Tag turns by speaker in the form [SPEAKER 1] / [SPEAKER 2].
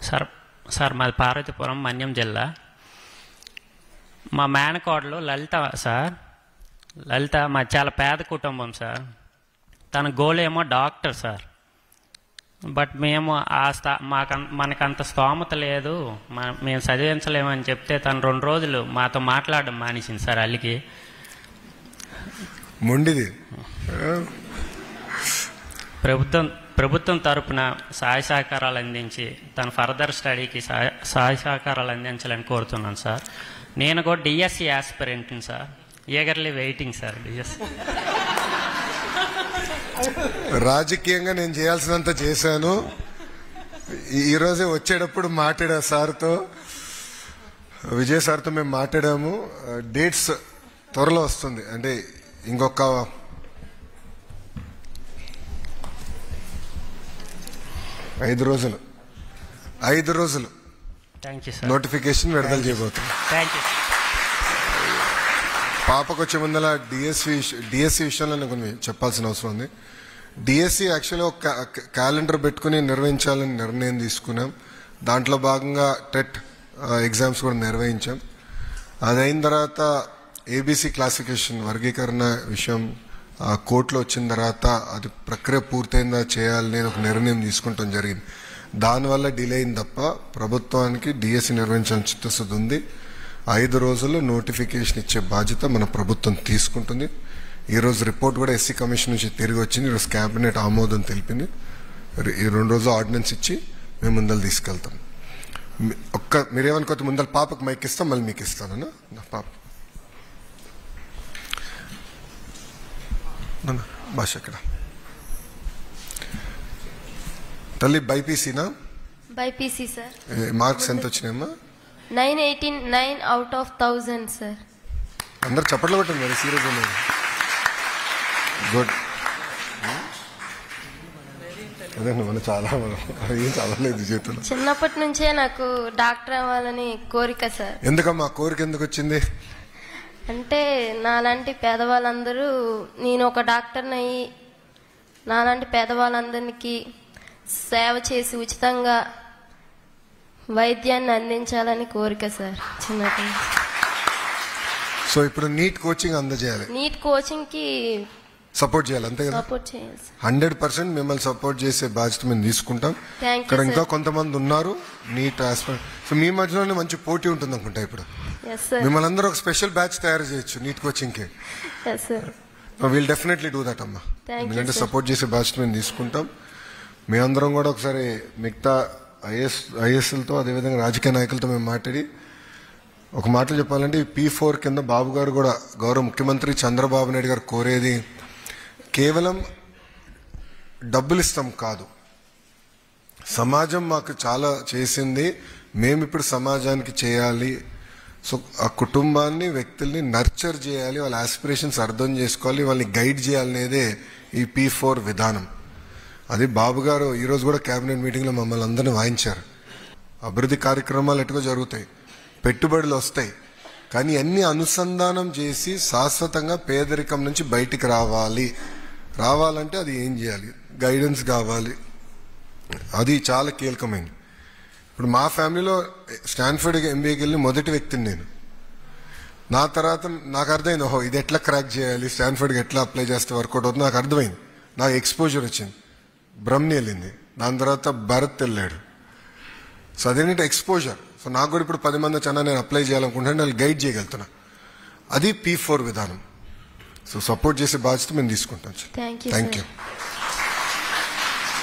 [SPEAKER 1] Sir మాది పార్వతీపురం, మన్యం జిల్లా. మా మేనకోడలు లలిత సార్. లలిత మా చాలా పేద కుటుంబం సార్. తన గోల్ ఏమో డాక్టర్ సార్. బట్ మేము మనకంత స్తోమత లేదు, మేము చదివించలేమని చెప్తే తను 2 రోజులు మాతో మాట్లాడడం మానేసింది సార్. అల్లికి
[SPEAKER 2] మొండిది.
[SPEAKER 1] ప్రభుత్వం తరపున సహాయ సహకారాలు అందించి తన ఫర్దర్ స్టడీకి సహాయ సహకారాలు అందించాలని కోరుతున్నాను సార్. నేను కూడా డిఎస్సి ఆస్పిరెంట్ని sir. Eagerly waiting sir DSC.
[SPEAKER 2] రాజకీయంగా నేను చేయాల్సినంత చేశాను. ఈరోజే వచ్చేటప్పుడు మాట్లాడా సార్తో, విజయ్ సార్తో మేము మాట్లాడాము. డేట్స్ త్వరలో వస్తుంది, అంటే ఇంకొక 5 రోజులు నోటిఫికేషన్ విడుదల చేయబోతుంది. పాపకు వచ్చే ముందర డిఎస్సి విషయంలో నేను కొన్ని చెప్పాల్సిన అవసరం ఉంది. డిఎస్సి యాక్చువల్గా ఒక క్యాలెండర్ పెట్టుకుని నిర్వహించాలని నిర్ణయం తీసుకున్నాం. దాంట్లో భాగంగా టెట్ ఎగ్జామ్స్ కూడా నిర్వహించాం. అదైన తర్వాత ఏబీసీ క్లాసిఫికేషన్ వర్గీకరణ విషయం కోర్టులో వచ్చిన తర్వాత అది ప్రక్రియ పూర్తయిందా చేయాలని ఒక నిర్ణయం తీసుకుంటాం జరిగింది. దానివల్ల డిలే అయింది తప్ప ప్రభుత్వానికి డిఎస్సి నిర్వహించాలని చిత్తశుద్ధి ఉంది. 5 రోజుల్లో నోటిఫికేషన్ ఇచ్చే బాధ్యత మన ప్రభుత్వం తీసుకుంటుంది. ఈరోజు రిపోర్ట్ కూడా ఎస్సీ కమిషన్ నుంచి తిరిగి వచ్చింది. ఈరోజు క్యాబినెట్ ఆమోదం తెలిపింది. ఈ 2 రోజులు ఆర్డినెన్స్ ఇచ్చి మేము ముందలు తీసుకెళ్తాం. మీరేమనుకోతే ముందర పాపకు మైక్ ఇస్తాం, మళ్ళీ మీకు ఇస్తాను. పాప భాష ఎక్కడ తల్లి? బైపీసీనా?
[SPEAKER 3] BiPC sir.
[SPEAKER 2] మార్క్స్ ఎంత వచ్చినాయమ్మా?
[SPEAKER 3] 989 out of 1000 సార్.
[SPEAKER 2] అందరు చప్పట్లు కొట్టండి మరి, సీరియస్ ఉన్నాయి. గుడ్. అదే మనం చాలా ఏం చదవలేదు చేతులు.
[SPEAKER 3] చిన్నప్పటి నుంచే నాకు డాక్టర్ అవ్వాలని కోరిక సార్.
[SPEAKER 2] ఎందుకమ్మా కోరిక ఎందుకు వచ్చింది?
[SPEAKER 3] అంటే నాలాంటి పేదవాళ్ళందరూ, నేను ఒక డాక్టర్ని అయ్యి నాలాంటి పేదవాళ్ళందరికీ సేవ చేసి ఉచితంగా వైద్యాన్ని అందించాలని కోరిక సార్ చిన్నప్పటి నుంచి.
[SPEAKER 2] సో ఇప్పుడు నీట్ కోచింగ్ అందజేయాలి,
[SPEAKER 3] నీట్ కోచింగ్ కి
[SPEAKER 2] సపోర్ట్ చేయాలి, అంతే కదా?
[SPEAKER 3] సపోర్ట్ చేయాలి.
[SPEAKER 2] 100% మిమ్మల్ని సపోర్ట్ చేసే బాధ్యత మేము తీసుకుంటాం. ఇక్కడ ఇంకా కొంతమంది ఉన్నారు నీట్ ఆస్పిరెంట్. సో మీ మధ్యలోనే మంచి పోటీ ఉంటుంది అనుకుంటా. ఇప్పుడు మిమ్మల్ని అందరూ ఒక స్పెషల్ బ్యాచ్ తయారు చేయొచ్చు నీట్ కోచింగ్ కి. వీల్ డెఫినెట్లీ డూ దట్ అమ్మా. ఎందుకంటే సపోర్ట్ చేసే బాధ్యత మేము తీసుకుంటాం. మేమందరం కూడా ఒకసారి మిగతా ఐఎస్ఎల్తో అదేవిధంగా రాజకీయ నాయకులతో మేము మాట్లాడి ఒక మాటలు చెప్పాలంటే P4 కింద బాబు గారు కూడా, గౌరవ ముఖ్యమంత్రి చంద్రబాబు నాయుడు గారు కోరేది కేవలం డబ్బులు ఇస్తాం కాదు. సమాజం మాకు చాలా చేసింది, మేము ఇప్పుడు సమాజానికి చేయాలి. సో ఆ కుటుంబాన్ని, వ్యక్తుల్ని నర్చర్ చేయాలి, వాళ్ళ ఆస్పిరేషన్స్ అర్థం చేసుకోవాలి, వాళ్ళని గైడ్ చేయాలనేదే ఈ P4 విధానం. అది బాబు గారు ఈరోజు కూడా కేబినెట్ మీటింగ్లో మమ్మల్ని అందరినీ వాయించారు. అభివృద్ధి కార్యక్రమాలు ఎటుగా జరుగుతాయి, పెట్టుబడులు వస్తాయి, కానీ అన్ని అనుసంధానం చేసి శాశ్వతంగా పేదరికం నుంచి బయటికి రావాలంటే అది ఏం చేయాలి? గైడెన్స్ కావాలి. అది చాలా కీలకమైనది. ఇప్పుడు మా ఫ్యామిలీలో స్టాన్ఫర్డ్ MBAకి వెళ్ళి మొదటి వ్యక్తిని నేను. నా తర్వాత నాకు అర్థమైంది, ఓహో ఇది ఎట్లా క్రాక్ చేయాలి, స్టాన్ఫర్డ్కి ఎట్లా అప్లై చేస్తే వర్కౌట్ అవుతుంది నాకు అర్థమైంది. నాకు ఎక్స్పోజర్ వచ్చింది. బ్రహ్మని వెళ్ళింది, దాని తర్వాత భరత్ వెళ్ళాడు. సో అదేంటంటే ఎక్స్పోజర్. సో నాకు కూడా ఇప్పుడు 10 మంది వచ్చాను, నేను అప్లై చేయాలనుకుంటున్నాను, నేను గైడ్ చేయగలుగుతున్నా. అది P4 విధానం. సో సపోర్ట్ చేసే బాధ్యత మేము తీసుకుంటాం. Thank you.